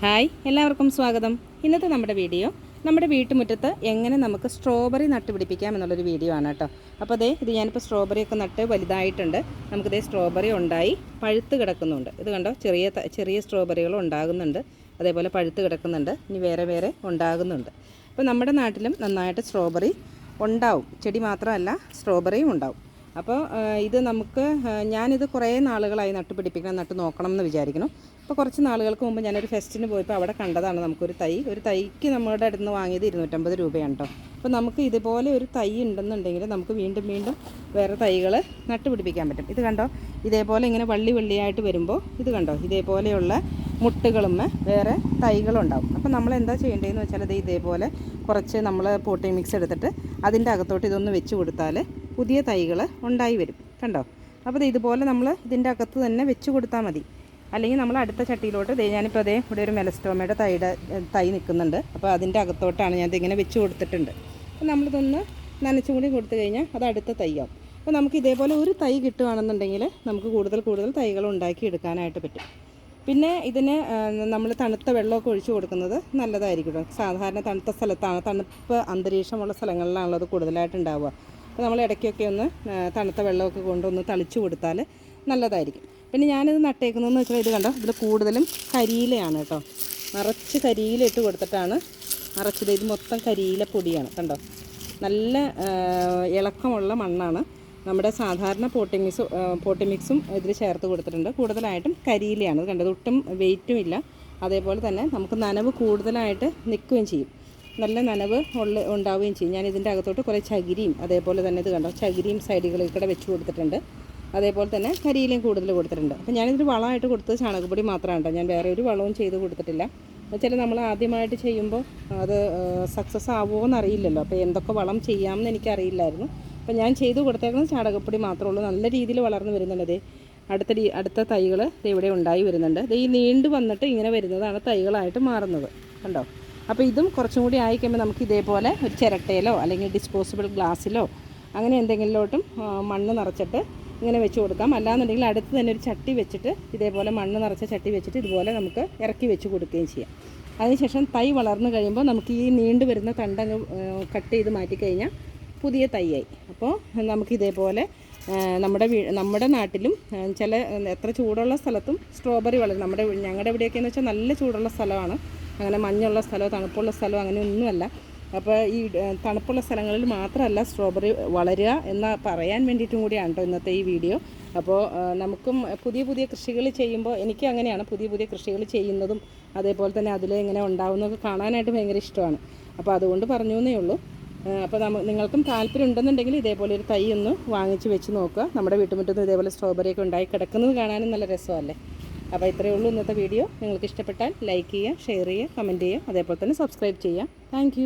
Hi, എല്ലാവർക്കും സ്വാഗതം. ഇന്നത്തെ നമ്മുടെ വീഡിയോ നമ്മുടെ വീട്ടുമുറ്റത്ത് എങ്ങനെ നമുക്ക് സ്ട്രോബെറി നട്ടുപിടിപ്പിക്കാം എന്നുള്ളൊരു വീഡിയോ ആണ് കേട്ടോ. അപ്പോൾ ഇത് ഞാനിപ്പോൾ സ്ട്രോബെറിയൊക്കെ നട്ട് വലുതായിട്ടുണ്ട്. നമുക്കിതേ സ്ട്രോബെറി ഉണ്ടായി പഴുത്ത് കിടക്കുന്നുണ്ട്. ഇത് കണ്ടോ, ചെറിയ സ്ട്രോബെറികൾ ഉണ്ടാകുന്നുണ്ട്, അതേപോലെ പഴുത്ത് കിടക്കുന്നുണ്ട്, ഇനി വേറെ ഉണ്ടാകുന്നുണ്ട്. അപ്പോൾ നമ്മുടെ നാട്ടിലും നന്നായിട്ട് സ്ട്രോബെറി ഉണ്ടാവും, ചെടി മാത്രമല്ല സ്ട്രോബെറിയും ഉണ്ടാവും. അപ്പോൾ ഇത് ഞാനിത് കുറേ നാളുകളായി നട്ട് നോക്കണം എന്ന് വിചാരിക്കുന്നു. അപ്പോൾ കുറച്ച് നാളുകൾക്ക് മുമ്പ് ഞാനൊരു ഫെസ്റ്റിന് പോയപ്പോൾ അവിടെ കണ്ടതാണ് ഒരു തൈക്ക് നമ്മുടെ അടുത്ത് നിന്ന് വാങ്ങിയത് 250 രൂപയാണ് കേട്ടോ. അപ്പോൾ നമുക്ക് ഇതുപോലെ ഒരു തൈ ഉണ്ടെന്നുണ്ടെങ്കിൽ നമുക്ക് വീണ്ടും വേറെ തൈകൾ നട്ടുപിടിപ്പിക്കാൻ പറ്റും. ഇത് കണ്ടോ, ഇതേപോലെ ഇങ്ങനെ വള്ളിയായിട്ട് വരുമ്പോൾ ഇത് കണ്ടോ, ഇതേപോലെയുള്ള മുട്ടുകളും വേറെ തൈകളുണ്ടാവും. അപ്പോൾ നമ്മൾ എന്താ ചെയ്യേണ്ടതെന്ന് വെച്ചാൽ ഇതേപോലെ കുറച്ച് നമ്മൾ പോട്ടിംഗ് മിക്സ് എടുത്തിട്ട് അതിൻ്റെ അകത്തോട്ട് ഇതൊന്ന് വെച്ച് കൊടുത്താൽ പുതിയ തൈകൾ ഉണ്ടായി വരും. കണ്ടോ, അപ്പോൾ ഇതുപോലെ നമ്മൾ ഇതിൻ്റെ അകത്ത് തന്നെ വെച്ച് കൊടുത്താൽ മതി. അല്ലെങ്കിൽ നമ്മൾ അടുത്ത ചട്ടിയിലോട്ട് ഞാനിപ്പോൾ ഇവിടെ ഒരു മെലസ്റ്റോമയുടെ തൈ നിൽക്കുന്നുണ്ട്. അപ്പോൾ അതിൻ്റെ അകത്തോട്ടാണ് ഞാനിതിങ്ങനെ വെച്ച് കൊടുത്തിട്ടുണ്ട്. അപ്പോൾ നമ്മളിതൊന്ന് നനച്ചും കൂടി കൊടുത്തു കഴിഞ്ഞാൽ അത് അടുത്ത തൈയാവും. അപ്പോൾ നമുക്ക് ഇതേപോലെ ഒരു തൈ കിട്ടുകയാണെന്നുണ്ടെങ്കിൽ നമുക്ക് കൂടുതൽ തൈകൾ ഉണ്ടാക്കി എടുക്കാനായിട്ട് പറ്റും. പിന്നെ ഇതിന് നമ്മൾ തണുത്ത വെള്ളമൊക്കെ ഒഴിച്ച് കൊടുക്കുന്നത് നല്ലതായിരിക്കും. സാധാരണ തണുത്ത സ്ഥലത്താണ്, തണുപ്പ് അന്തരീക്ഷമുള്ള സ്ഥലങ്ങളിലാണല്ലോ അത് കൂടുതലായിട്ട് ഉണ്ടാവുക. അപ്പോൾ നമ്മൾ ഇടയ്ക്കൊക്കെ ഒന്ന് തണുത്ത വെള്ളമൊക്കെ കൊണ്ടൊന്ന് തളിച്ചു കൊടുത്താൽ നല്ലതായിരിക്കും. പിന്നെ ഞാനിത് നട്ടേക്കുന്നതെന്ന് വെച്ചാൽ ഇത് കണ്ടോ, ഇതിൽ കൂടുതലും കരിയിലയാണ് കേട്ടോ. നിറച്ച് കരിയില ഇട്ട് കൊടുത്തിട്ടാണ് നിറച്ചത്. ഇത് മൊത്തം കരിയില പൊടിയാണ് കണ്ടോ. നല്ല ഇളക്കമുള്ള മണ്ണാണ്. നമ്മുടെ സാധാരണ പോട്ടി മിക്സും ഇതിൽ ചേർത്ത് കൊടുത്തിട്ടുണ്ട്. കൂടുതലായിട്ടും കരിയിലയാണ് കണ്ടത്. ഒട്ടും വെയിറ്റും ഇല്ല. അതേപോലെ തന്നെ നമുക്ക് നനവ് കൂടുതലായിട്ട് നിൽക്കുകയും ചെയ്യും. നല്ല നനവ് ഉണ്ടാവുകയും ചെയ്യും. ഞാൻ ഇതിൻ്റെ അകത്തോട്ട് കുറേ ചകിരിയും അതേപോലെ തന്നെ ഇത് കണ്ടോ, ചകിരിയും സൈഡുകളിൽ കൂടെ വെച്ച് കൊടുത്തിട്ടുണ്ട്. അതേപോലെ തന്നെ കരിയിലയും കൂടുതൽ കൊടുത്തിട്ടുണ്ട്. അപ്പോൾ ഞാനിതിന് വളമായിട്ട് കൊടുത്തത് ചാണകപ്പൊടി മാത്രമാണ് കേട്ടോ. ഞാൻ വേറെ ഒരു വളവും ചെയ്ത് കൊടുത്തിട്ടില്ല. എന്നുവെച്ചാൽ നമ്മൾ ആദ്യമായിട്ട് ചെയ്യുമ്പോൾ അത് സക്സസ് ആവുമോ എന്നറിയില്ലല്ലോ. അപ്പോൾ എന്തൊക്കെ വളം ചെയ്യാമെന്ന് എനിക്കറിയില്ലായിരുന്നു. അപ്പോൾ ഞാൻ ചെയ്ത് കൊടുത്തേക്കുന്നത് ചാണകപ്പൊടി മാത്രമേ ഉള്ളൂ. നല്ല രീതിയിൽ വളർന്നു വരുന്നുണ്ട്. അടുത്ത തൈകൾ ഇവിടെ ഉണ്ടായി വരുന്നുണ്ട്. ഈ നീണ്ടു വന്നിട്ട് ഇങ്ങനെ വരുന്നതാണ് തൈകളായിട്ട് മാറുന്നത് കണ്ടോ. അപ്പോൾ ഇതും കുറച്ചും കൂടി ആയിക്കഴിയുമ്പോൾ നമുക്ക് ഇതേപോലെ ഒരു ചിരട്ടയിലോ അല്ലെങ്കിൽ ഡിസ്പോസിബിൾ ഗ്ലാസ്സിലോ അങ്ങനെ എന്തെങ്കിലുമോട്ടും മണ്ണ് നിറച്ചിട്ട് ഇങ്ങനെ വെച്ച് കൊടുക്കാം. അല്ലാന്നുണ്ടെങ്കിൽ അടുത്ത് തന്നെ ഒരു ചട്ടി വെച്ചിട്ട് ഇതേപോലെ മണ്ണ് നിറച്ച ചട്ടി വെച്ചിട്ട് ഇതുപോലെ നമുക്ക് ഇറക്കി വെച്ച് കൊടുക്കുകയും ചെയ്യാം. അതിനുശേഷം തൈ വളർന്നു കഴിയുമ്പോൾ നമുക്ക് ഈ നീണ്ടു വരുന്ന തണ്ടങ്ങ് കട്ട് ചെയ്ത് മാറ്റിക്കഴിഞ്ഞാൽ പുതിയ തൈയായി. അപ്പോൾ നമുക്കിതേപോലെ നമ്മുടെ നാട്ടിലും എത്ര ചൂടുള്ള സ്ഥലത്തും സ്ട്രോബെറി വളരും. ഞങ്ങളുടെ ഇവിടെയൊക്കെയെന്ന് വെച്ചാൽ നല്ല ചൂടുള്ള സ്ഥലമാണ്. അങ്ങനെ മഞ്ഞുള്ള സ്ഥലമോ തണുപ്പുള്ള സ്ഥലമോ അങ്ങനെയൊന്നുമല്ല. അപ്പോൾ ഈ തണുപ്പുള്ള സ്ഥലങ്ങളിൽ മാത്രമല്ല സ്ട്രോബെറി വളരുക എന്ന് പറയാൻ വേണ്ടിയിട്ടും കൂടിയാണ് കേട്ടോ ഇന്നത്തെ ഈ വീഡിയോ. അപ്പോൾ നമുക്കും പുതിയ കൃഷികൾ ചെയ്യുമ്പോൾ എനിക്ക് അങ്ങനെയാണ് പുതിയ കൃഷികൾ ചെയ്യുന്നതും അതേപോലെ തന്നെ അതിൽ ഇങ്ങനെ ഉണ്ടാവുന്നതൊക്കെ കാണാനായിട്ട് ഭയങ്കര ഇഷ്ടമാണ്. അപ്പോൾ അതുകൊണ്ട് പറഞ്ഞു എന്നേ ഉള്ളൂ. അപ്പോൾ നിങ്ങൾക്കും താല്പര്യം ഉണ്ടെന്നുണ്ടെങ്കിൽ ഇതേപോലെ ഒരു തൈ ഒന്ന് വാങ്ങിച്ച് വെച്ച് നോക്കുക. നമ്മുടെ വീട്ടുമുറ്റത്ത് ഇതേപോലെ സ്ട്രോബെറിയൊക്കെ ഉണ്ടായി കിടക്കുന്നത് കാണാനും നല്ല രസമല്ലേ. അപ്പോൾ ഇത്രയേ ഉള്ളൂ ഇന്നത്തെ വീഡിയോ. നിങ്ങൾക്ക് ഇഷ്ടപ്പെട്ടാൽ ലൈക്ക് ചെയ്യുക, ഷെയർ ചെയ്യുക, കമൻറ്റ് ചെയ്യുക, അതേപോലെ തന്നെ സബ്സ്ക്രൈബ് ചെയ്യുക. താങ്ക്